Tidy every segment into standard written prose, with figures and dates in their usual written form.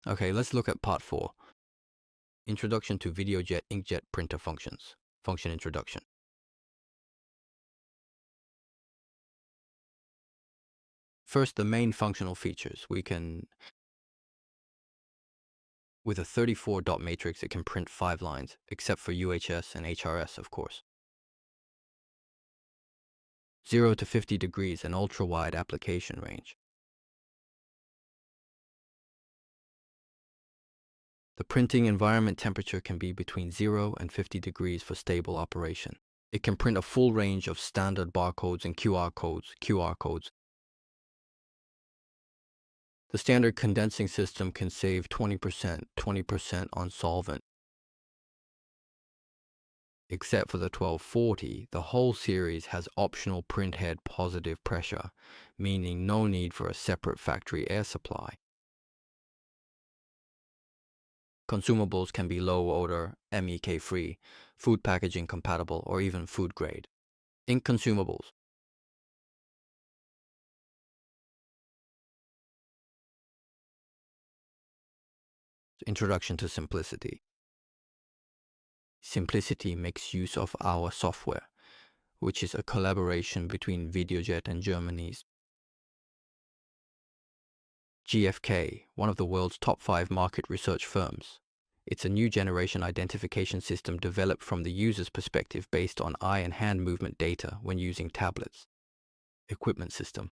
Okay, let's look at part 4. Introduction to Videojet inkjet printer functions. Function introduction. First, the main functional features. With a 34 dot matrix, it can print 5 lines, except for UHS and HRS, of course. 0 to 50 degrees, an ultra-wide application range. The printing environment temperature can be between 0 and 50 degrees for stable operation. It can print a full range of standard barcodes and QR codes. The standard condensing system can save 20% on solvent. Except for the 1240, the whole series has optional printhead positive pressure, meaning no need for a separate factory air supply. Consumables can be low odor, MEK free, food packaging compatible, or even food grade. Ink consumables. Introduction to simplicity. Simplicity makes use of our software, which is a collaboration between Videojet and Germany's GfK, one of the world's top 5 market research firms. It's a new generation identification system developed from the user's perspective based on eye and hand movement data when using tablets. Equipment system.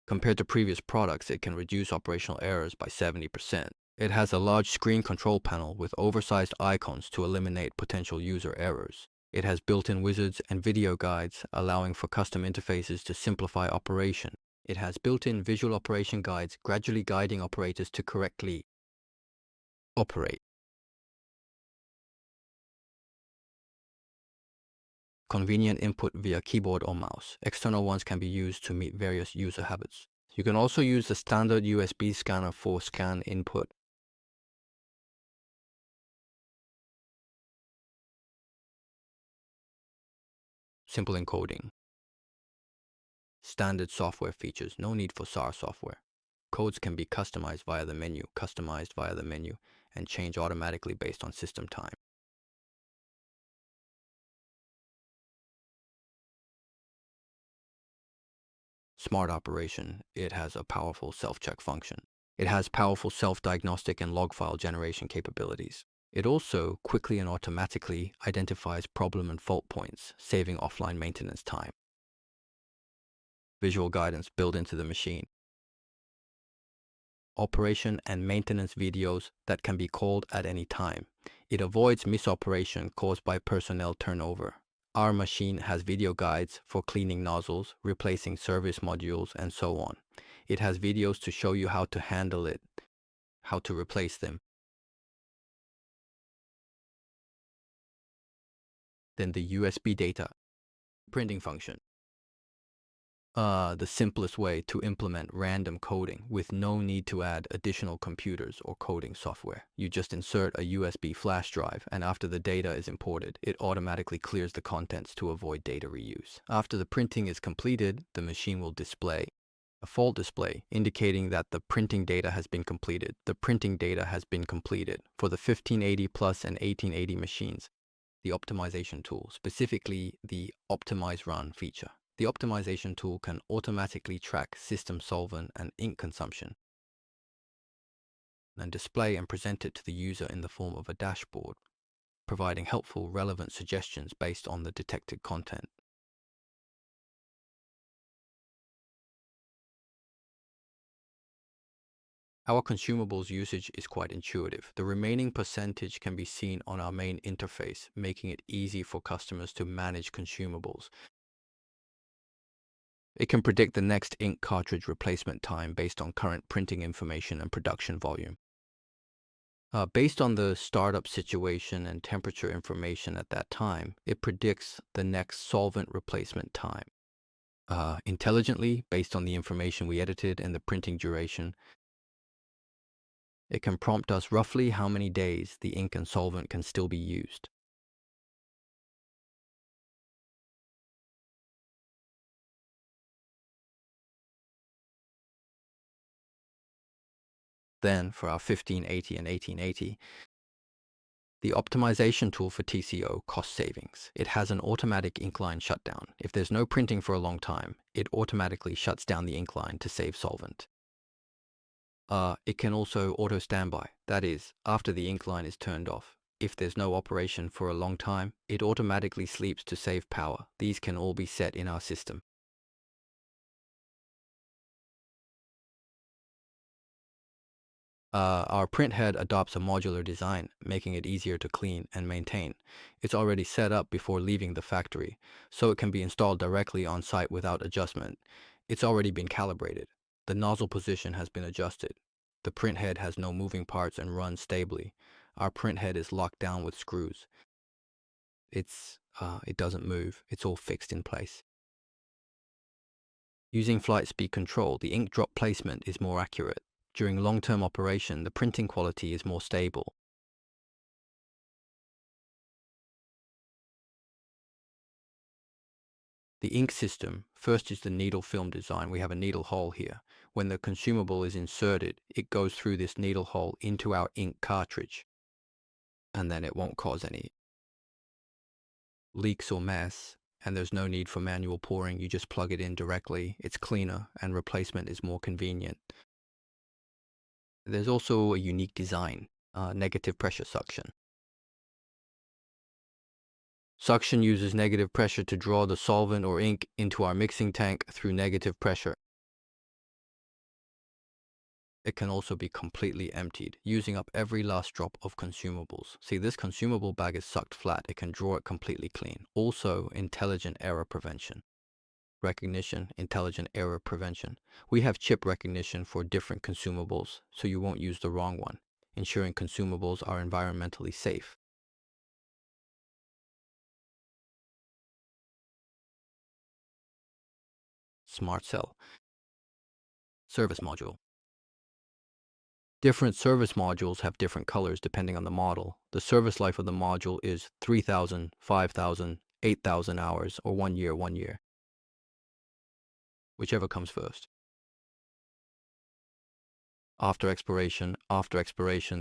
Compared to previous products, it can reduce operational errors by 70%. It has a large screen control panel with oversized icons to eliminate potential user errors. It has built-in wizards and video guides, allowing for custom interfaces to simplify operation. It has built-in visual operation guides, gradually guiding operators to correctly operate. Convenient input via keyboard or mouse. External ones can be used to meet various user habits. You can also use the standard USB scanner for scan input. Simple encoding. Standard software features, no need for SAR software. Codes can be customized via the menu, and change automatically based on system time. Smart operation. It has a powerful self-check function. It has powerful self-diagnostic and log file generation capabilities. It also quickly and automatically identifies problem and fault points, saving offline maintenance time. Visual guidance built into the machine. Operation and maintenance videos that can be called at any time. It avoids misoperation caused by personnel turnover. Our machine has video guides for cleaning nozzles, replacing service modules, and so on. It has videos to show you how to handle it, how to replace them. Then the USB data printing function. The simplest way to implement random coding with no need to add additional computers or coding software. You just insert a USB flash drive, and after the data is imported, it automatically clears the contents to avoid data reuse. After the printing is completed, the machine will display a fault display indicating that the printing data has been completed. The printing data has been completed for the 1580 Plus and 1880 machines. The optimization tool, specifically the Optimize Run feature. The optimization tool can automatically track system solvent and ink consumption and display and present it to the user in the form of a dashboard, providing helpful, relevant suggestions based on the detected content. Our consumables usage is quite intuitive. The remaining percentage can be seen on our main interface, making it easy for customers to manage consumables. It can predict the next ink cartridge replacement time based on current printing information and production volume. Based on the startup situation and temperature information at that time, it predicts the next solvent replacement time. Intelligently, based on the information we edited and the printing duration, it can prompt us roughly how many days the ink and solvent can still be used. Then, for our 1580 and 1880, the optimization tool for TCO cost savings. It has an automatic inkline shutdown. If there's no printing for a long time, it automatically shuts down the inkline to save solvent. It can also auto standby. That is, after the inkline is turned off. If there's no operation for a long time, it automatically sleeps to save power. These can all be set in our system. Our printhead adopts a modular design, making it easier to clean and maintain. It's already set up before leaving the factory, so it can be installed directly on site without adjustment. It's already been calibrated. The nozzle position has been adjusted. The printhead has no moving parts and runs stably. Our printhead is locked down with screws. It doesn't move. It's all fixed in place. Using flight speed control, the ink drop placement is more accurate. During long-term operation, the printing quality is more stable. The ink system, first is the needle film design. We have a needle hole here. When the consumable is inserted, it goes through this needle hole into our ink cartridge, and then it won't cause any leaks or mess, and there's no need for manual pouring. You just plug it in directly. It's cleaner, and replacement is more convenient. There's also a unique design, negative pressure suction. Suction uses negative pressure to draw the solvent or ink into our mixing tank through negative pressure. It can also be completely emptied, using up every last drop of consumables. See, this consumable bag is sucked flat. It can draw it completely clean. Also, intelligent error prevention. Recognition, intelligent error prevention. We have chip recognition for different consumables, so you won't use the wrong one, ensuring consumables are environmentally safe. Smart Cell. Service module. Different service modules have different colors depending on the model. The service life of the module is 3,000, 5,000, 8,000 hours, or 1 year, whichever comes first. After expiration,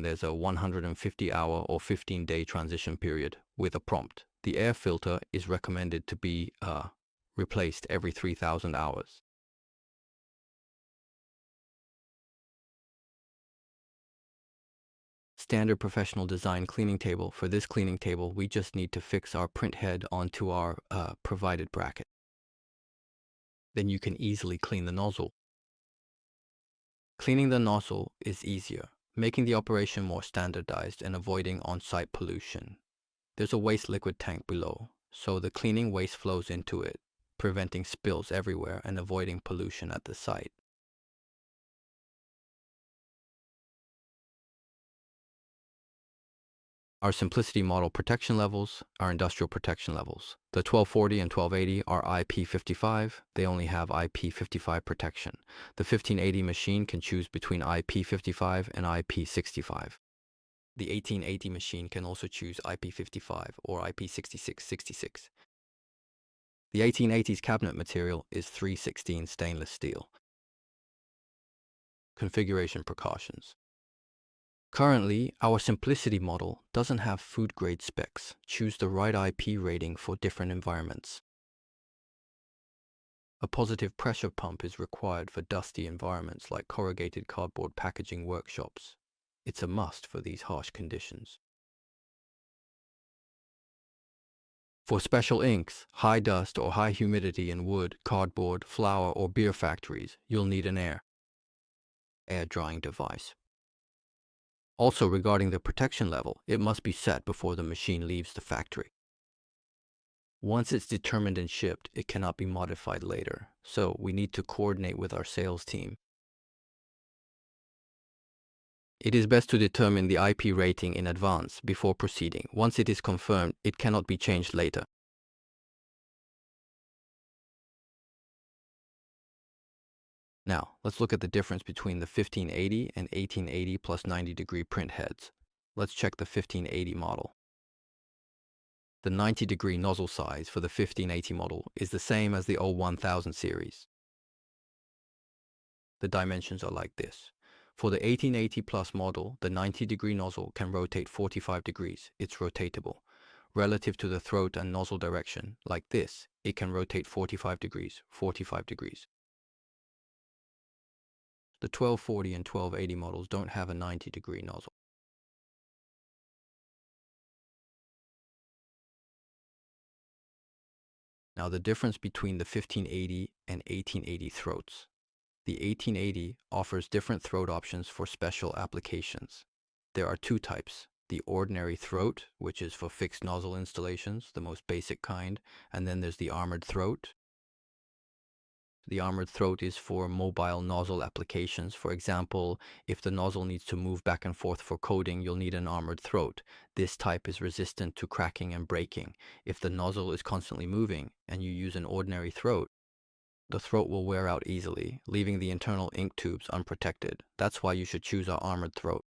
there's a 150-hour or 15-day transition period with a prompt. The air filter is recommended to be replaced every 3,000 hours. Standard professional design cleaning table. For this cleaning table, we just need to fix our print head onto our provided bracket. Then you can easily clean the nozzle. Cleaning the nozzle is easier, making the operation more standardized and avoiding on-site pollution. There's a waste liquid tank below, so the cleaning waste flows into it, preventing spills everywhere and avoiding pollution at the site. Our simplicity model protection levels are industrial protection levels. The 1240 and 1280 are IP55. They only have IP55 protection. The 1580 machine can choose between IP55 and IP65. The 1880 machine can also choose IP55 or IP6666. The 1880's cabinet material is 316 stainless steel. Configuration precautions. Currently, our simplicity model doesn't have food-grade specs. Choose the right IP rating for different environments. A positive pressure pump is required for dusty environments like corrugated cardboard packaging workshops. It's a must for these harsh conditions. For special inks, high dust or high humidity in wood, cardboard, flour, or beer factories, you'll need an air drying device. Also, regarding the protection level, it must be set before the machine leaves the factory. Once it's determined and shipped, it cannot be modified later, so we need to coordinate with our sales team. It is best to determine the IP rating in advance before proceeding. Once it is confirmed, it cannot be changed later. Now, let's look at the difference between the 1580 and 1880 plus 90-degree print heads. Let's check the 1580 model. The 90-degree nozzle size for the 1580 model is the same as the old 1000 series. The dimensions are like this. For the 1880 Plus model, the 90-degree nozzle can rotate 45 degrees. It's rotatable. Relative to the throat and nozzle direction, like this, it can rotate 45 degrees, 45 degrees. The 1240 and 1280 models don't have a 90-degree nozzle. Now the difference between the 1580 and 1880 throats. The 1880 offers different throat options for special applications. There are two types: the ordinary throat, which is for fixed nozzle installations, the most basic kind, and then there's the armored throat. The armored throat is for mobile nozzle applications. For example, if the nozzle needs to move back and forth for coating, you'll need an armored throat. This type is resistant to cracking and breaking. If the nozzle is constantly moving and you use an ordinary throat, the throat will wear out easily, leaving the internal ink tubes unprotected. That's why you should choose our armored throat.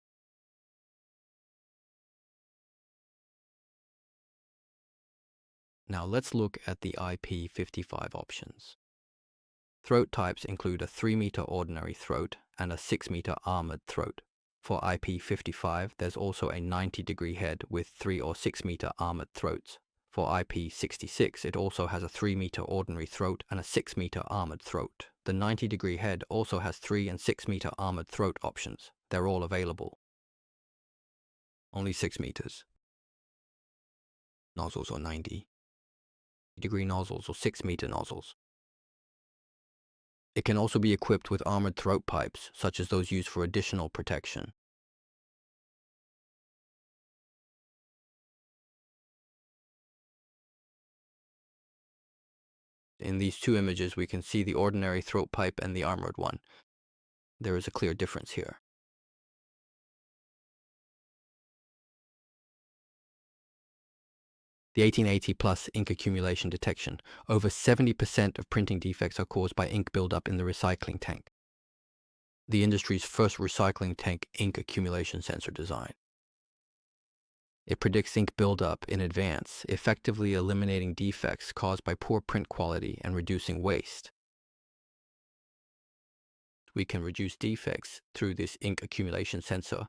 Now let's look at the IP55 options. Throat types include a 3-meter ordinary throat and a 6-meter armored throat. For IP55, there's also a 90-degree head with 3 or 6-meter armored throats. For IP66, it also has a 3-meter ordinary throat and a 6-meter armored throat. The 90-degree head also has 3 and 6-meter armored throat options. They're all available. Only 6 meters. Nozzles or 90-degree nozzles or 6-meter nozzles. It can also be equipped with armored throat pipes, such as those used for additional protection. In these two images, we can see the ordinary throat pipe and the armored one. There is a clear difference here. The 1880 Plus ink accumulation detection. Over 70% of printing defects are caused by ink buildup in the recycling tank. The industry's first recycling tank ink accumulation sensor design. It predicts ink buildup in advance, effectively eliminating defects caused by poor print quality and reducing waste. We can reduce defects through this ink accumulation sensor.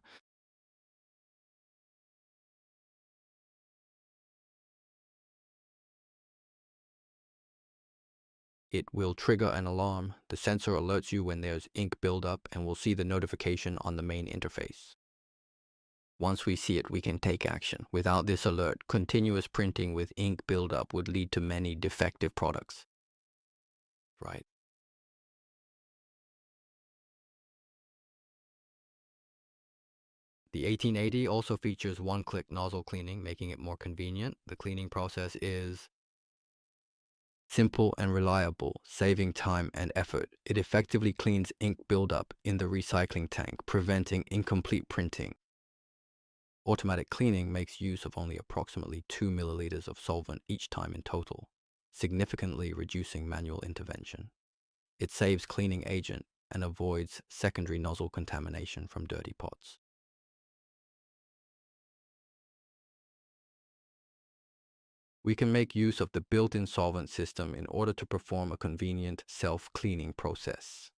It will trigger an alarm. The sensor alerts you when there's ink buildup and will see the notification on the main interface. Once we see it, we can take action. Without this alert, continuous printing with ink buildup would lead to many defective products. Right. The 1880 also features one-click nozzle cleaning, making it more convenient. The cleaning process is simple and reliable, saving time and effort. It effectively cleans ink buildup in the recycling tank, preventing incomplete printing. Automatic cleaning makes use of only approximately 2 milliliters of solvent each time in total, significantly reducing manual intervention. It saves cleaning agent and avoids secondary nozzle contamination from dirty pots. We can make use of the built-in solvent system in order to perform a convenient self-cleaning process.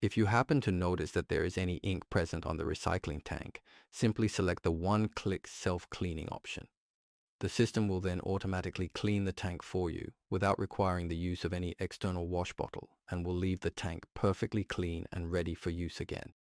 If you happen to notice that there is any ink present on the recycling tank, simply select the one-click self-cleaning option. The system will then automatically clean the tank for you without requiring the use of any external wash bottle and will leave the tank perfectly clean and ready for use again.